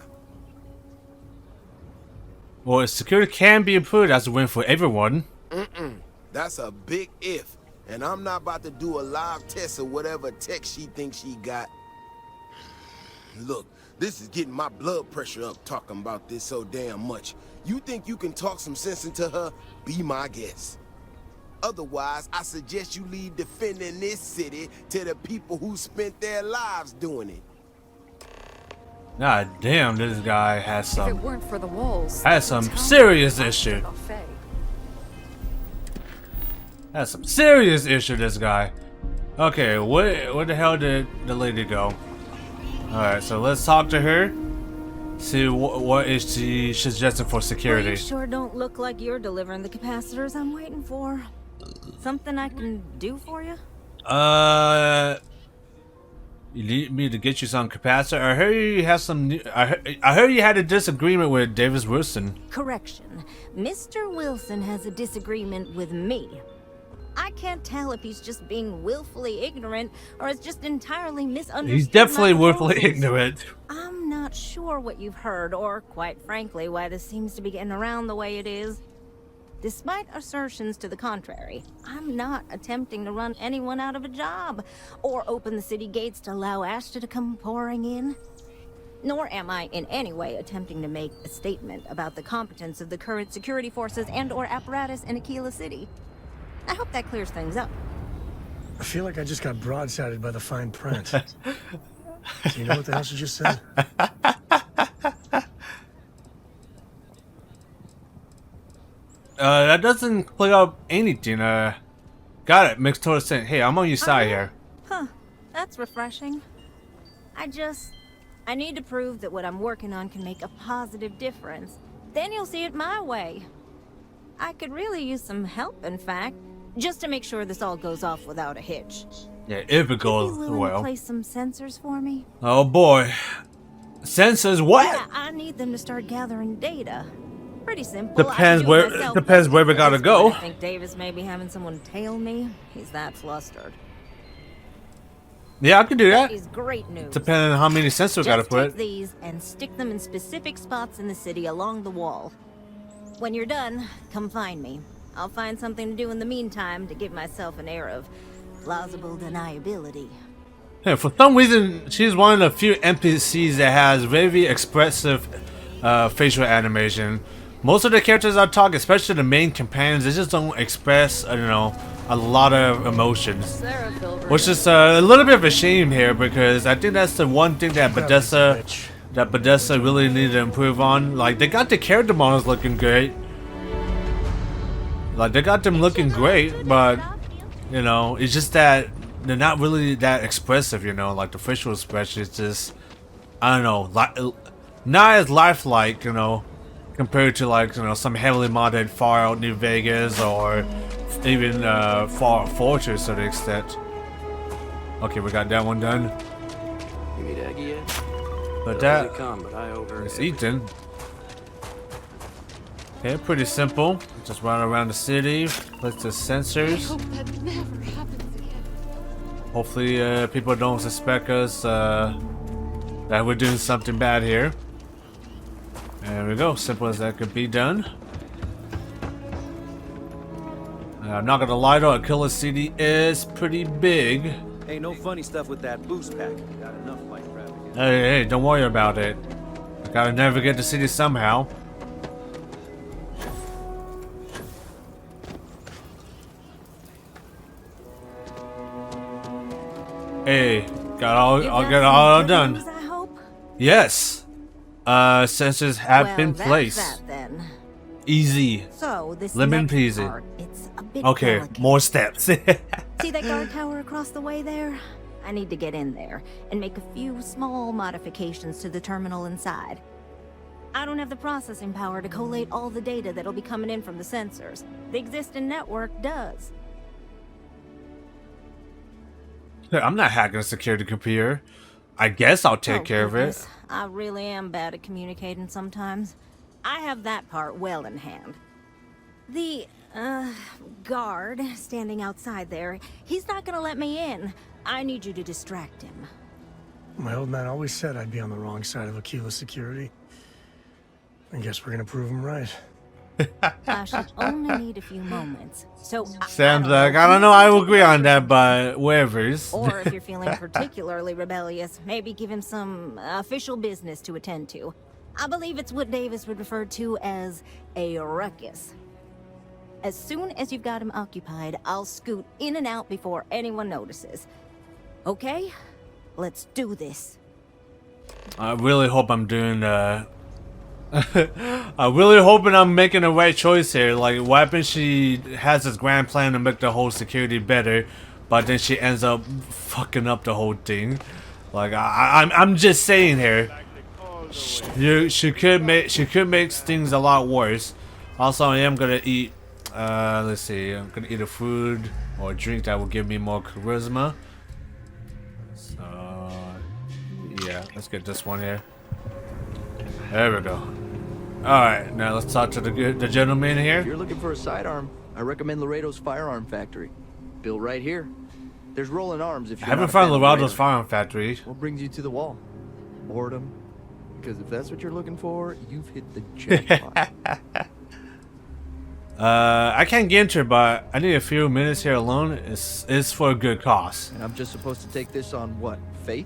Well, security can be improved as a win for everyone. That's a big if. And I'm not about to do a live test of whatever tech she thinks she got. Look, this is getting my blood pressure up talking about this so damn much. You think you can talk some sense into her? Be my guest. Otherwise, I suggest you leave defending this city to the people who spent their lives doing it. God damn, this guy has If it weren't for the walls, serious issue. Has some serious issue, this guy. Okay, where the hell did the lady go? Alright, so let's talk to her. See what is she suggesting for security. Well, you sure don't look like you're delivering the capacitors I'm waiting for. Something I can do for you? You need me to get you some capacitor? I heard you have some I heard you had a disagreement with Davis Wilson. Correction. Mr. Wilson has a disagreement with me. I can't tell if he's just being willfully ignorant or is just entirely misunderstood. He's definitely willfully ignorant. I'm not sure what you've heard, or quite frankly, why this seems to be getting around the way it is. Despite assertions to the contrary, I'm not attempting to run anyone out of a job or open the city gates to allow Ashta to come pouring in. Nor am I in any way attempting to make a statement about the competence of the current security forces and/or apparatus in Akila City. I hope that clears things up. I feel like I just got broadsided by the fine print. Do you know what the hell she just said? That doesn't clear up anything. Got it. Makes total sense. Hey, I'm on your side here. Huh. That's refreshing. I need to prove that what I'm working on can make a positive difference. Then you'll see it my way. I could really use some help, in fact, just to make sure this all goes off without a hitch. Yeah, if it goes well. Place some sensors for me? Oh boy. Sensors what? Yeah, I need them to start gathering data. Pretty simple. Depends where we gotta go. I think Davis may be having someone tail me. He's that flustered. Yeah, I can do that. Is great news. Depending on how many sensors we gotta put. Take these and stick them in specific spots in the city along the wall. When you're done, come find me. I'll find something to do in the meantime to give myself an air of plausible deniability. Yeah, for some reason, she's one of the few NPCs that has very expressive facial animation. Most of the characters I talk, especially the main companions, they just don't express, you know, a lot of emotions. Which is a little bit of a shame here, because I think that's the one thing that Bethesda really needed to improve on. Like, they got the character models looking great. Like, they got them looking great, but, you know, it's just that they're not really that expressive, you know, like the facial expression is just, I don't know, not as lifelike, you know, compared to, like, you know, some heavily modded Fallout New Vegas or even Fallout Fortress to the extent. Okay, we got that one done. You meet Aggie yet? But that it's Ethan. Okay, pretty simple. Just run around the city, place the sensors. I hope that never happens again. Hopefully, people don't suspect us that we're doing something bad here. There we go. Simple as that could be done. I'm not gonna lie though, Akila City is pretty big. Ain't no funny stuff with that boost pack. Got enough like crap. Hey, don't worry about it. I gotta navigate the city somehow. Hey, got all done. I hope? Yes. Sensors have been that's placed. that, then. Easy. So this Lemon next peasy. part, it's a bit Okay, delicate. more steps. See that guard tower across the way there? I need to get in there and make a few small modifications to the terminal inside. I don't have the processing power to collate all the data that'll be coming in from the sensors. The existing network does. I'm not hacking a security computer. I guess I'll take care of it. I really am bad at communicating sometimes. I have that part well in hand. The, guard standing outside there, he's not gonna let me in. I need you to distract him. My old man always said I'd be on the wrong side of Akila security. I guess we're gonna prove him right. I should only need a few moments. So, Sam's like, I don't know, I will agree on that, but whatever's. Or if you're feeling particularly rebellious, maybe give him some official business to attend to. I believe it's what Davis would refer to as a ruckus. As soon as you've got him occupied, I'll scoot in and out before anyone notices. Okay? Let's do this. I really hope I'm doing I'm really hoping I'm making the right choice here. Like, what happens? She has this grand plan to make the whole security better, but then she ends up fucking up the whole thing. Like, I'm just saying here. She could make things a lot worse. Also, I am gonna eat. Let's see. I'm gonna eat a food or a drink that will give me more charisma. So, yeah, let's get this one here. There we go. Alright, now let's talk to the gentleman here. If you're looking for a sidearm, I recommend Laredo's Firearm Factory. Built right here. There's rolling arms if you're I haven't found Laredo's Firearm Factory. What brings you to the wall? Boredom? Because if that's what you're looking for, you've hit the jackpot. I can't get into it, but I need a few minutes here alone. It's for a good cause. And I'm just supposed to take this on what? Faith?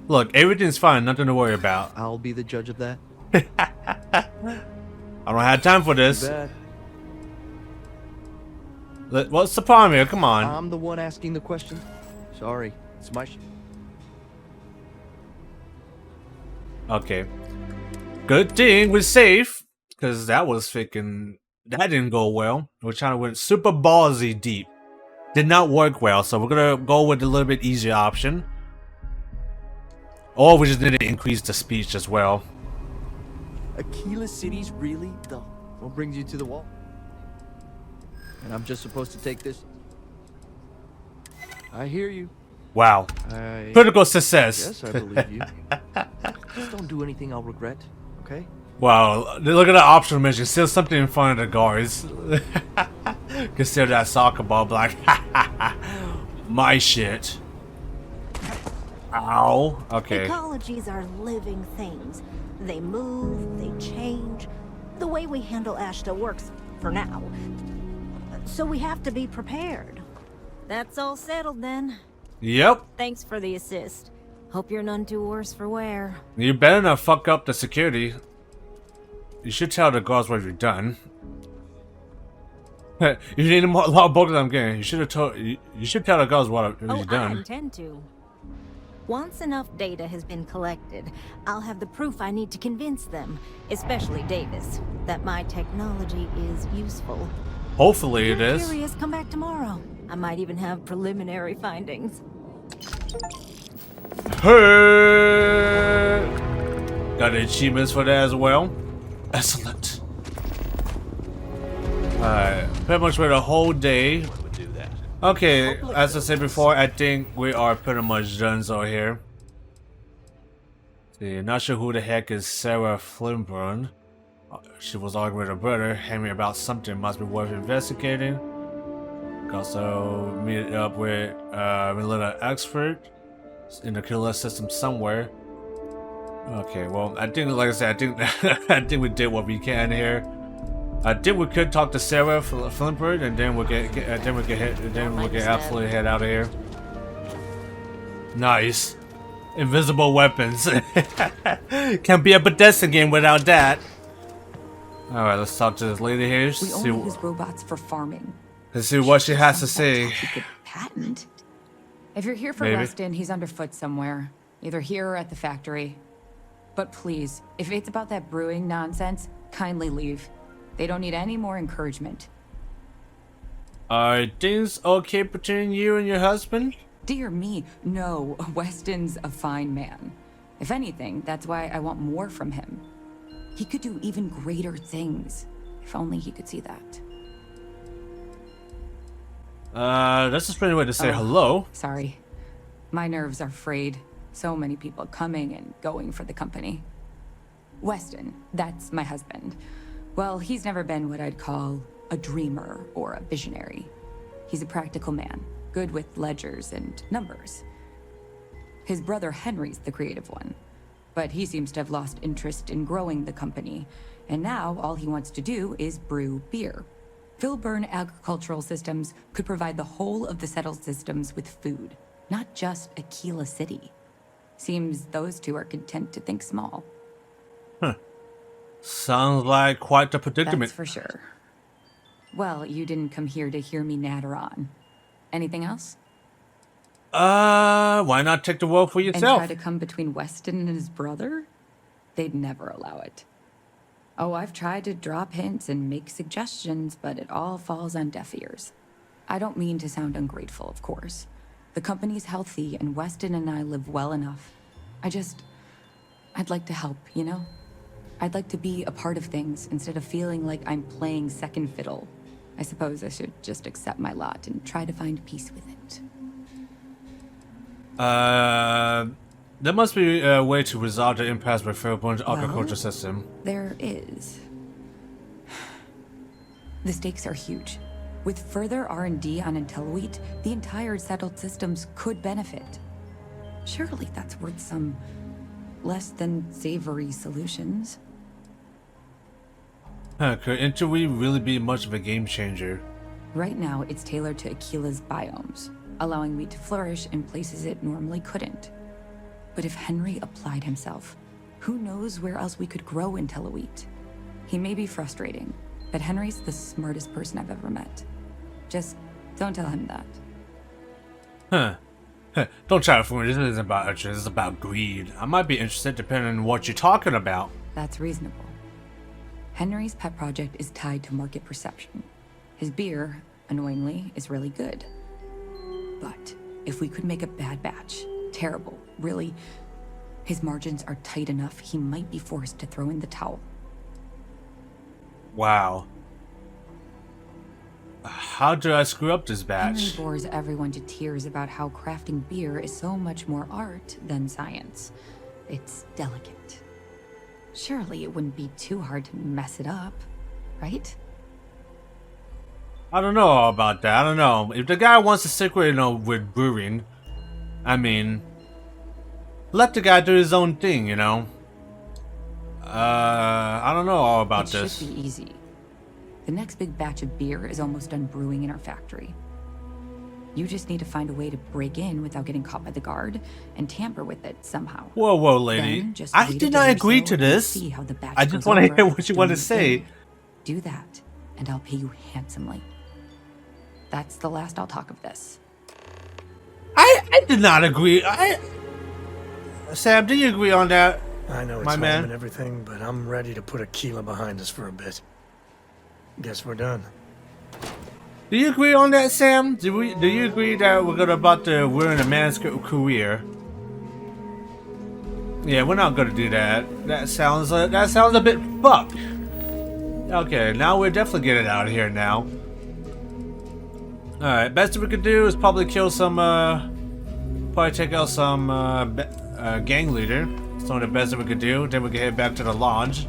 Look, everything's fine, nothing to worry about. I'll be the judge of that. I don't have time for this. What's the problem here? Come on. I'm the one asking the question. Sorry, it's my Okay. Good thing we're safe, because that didn't go well. We're trying to went super ballsy deep. Did not work well, so we're gonna go with a little bit easier option. Or we just need to increase the speech as well. Akila City's really the what brings you to the wall? And I'm just supposed to take this. I hear you. Wow. Critical success. Yes, I believe you. Just don't do anything I'll regret, okay? Wow, look at the optional mission. Still something in front of the guards. Consider that soccer ball black. My shit. Ow. Okay. Ecologies are living things. They move, they change. The way we handle Ashta works for now. So we have to be prepared. That's all settled then. Yep. Thanks for the assist. Hope you're none too worse for wear. You better not fuck up the security. You should tell the guards what you've done. You need a lot of both of them getting. You should have told. You should tell the guards what you've done. I intend to. Once enough data has been collected, I'll have the proof I need to convince them, especially Davis, that my technology is useful. Hopefully it is. Curious, come back tomorrow. I might even have preliminary findings. Hey! Got the achievements for that as well. Excellent. Alright, pretty much for the whole day. Okay, as I said before, I think we are pretty much done so here. See, not sure who the heck is Sarah Flimburn. She was arguing with her brother, Henry, about something must be worth investigating. Also meet up with a little expert in the killer system somewhere. Okay, well, I think, like I said, I think we did what we can here. I think we could talk to Sarah Flimburn, and then we'll get absolutely head out of here. Nice, invisible weapons. Can't be a pedestrian game without that. All right, let's talk to this lady here. We only use robots for farming. Let's see what she has to say. Patent. If you're here for Maybe. Weston, he's underfoot somewhere, either here or at the factory. But please, if it's about that brewing nonsense, kindly leave. They don't need any more encouragement. Are things okay between you and your husband? Dear me, no. Weston's a fine man. If anything, that's why I want more from him. He could do even greater things. If only he could see that. That's just a pretty way to say hello. Sorry. My nerves are frayed. So many people coming and going for the company. Weston, that's my husband. Well, he's never been what I'd call a dreamer or a visionary. He's a practical man, good with ledgers and numbers. His brother Henry's the creative one. But he seems to have lost interest in growing the company, and now all he wants to do is brew beer. Filburn Agricultural Systems could provide the whole of the settled systems with food, not just Akila City. Seems those two are content to think small. Huh. Sounds like quite a predicament. That's for sure. Well, you didn't come here to hear me natter on. Anything else? Why not take the world for yourself? And try to come between Weston and his brother? They'd never allow it. Oh, I've tried to drop hints and make suggestions, but it all falls on deaf ears. I don't mean to sound ungrateful, of course. The company's healthy, and Weston and I live well enough. I'd like to help, you know? I'd like to be a part of things instead of feeling like I'm playing second fiddle. I suppose I should just accept my lot and try to find peace with it. There must be a way to resolve the impasse with Fairborn's agriculture system. There is. The stakes are huge. With further R&D on IntelliWheat, the entire settled systems could benefit. Surely that's worth some less than savory solutions. Could IntelliWheat really be much of a game changer? Right now, it's tailored to Akila's biomes, allowing wheat to flourish in places it normally couldn't. But if Henry applied himself, who knows where else we could grow IntelliWheat? He may be frustrating, but Henry's the smartest person I've ever met. Just don't tell him that. Don't try to fool me. This isn't about interest, this is about greed. I might be interested depending on what you're talking about. That's reasonable. Henry's pet project is tied to market perception. His beer, annoyingly, is really good. But if we could make a bad batch, terrible, really, his margins are tight enough he might be forced to throw in the towel. Wow. How do I screw up this batch? Henry bores everyone to tears about how crafting beer is so much more art than science. It's delicate. Surely it wouldn't be too hard to mess it up, right? I don't know about that. I don't know. If the guy wants to stick with, with brewing, I mean, let the guy do his own thing, you know? I don't know all about this. It should be easy. The next big batch of beer is almost done brewing in our factory. You just need to find a way to break in without getting caught by the guard and tamper with it somehow. Whoa, lady. I did not agree to this. I just want to hear what you want to say. Do that, and I'll pay you handsomely. That's the last I'll talk of this. I did not agree. Sam, do you agree on that? I know it's home and everything, but I'm ready to put Akila behind us for a bit. Guess we're done. Do you agree on that, Sam? Do you agree that we're about to ruin a man's career? Yeah, we're not gonna do that. That sounds a bit fucked. Okay, now we're definitely getting out of here now. Alright, best we could do is probably kill some, probably take out some gang leader. Some of the best that we could do. Then we can head back to the lodge.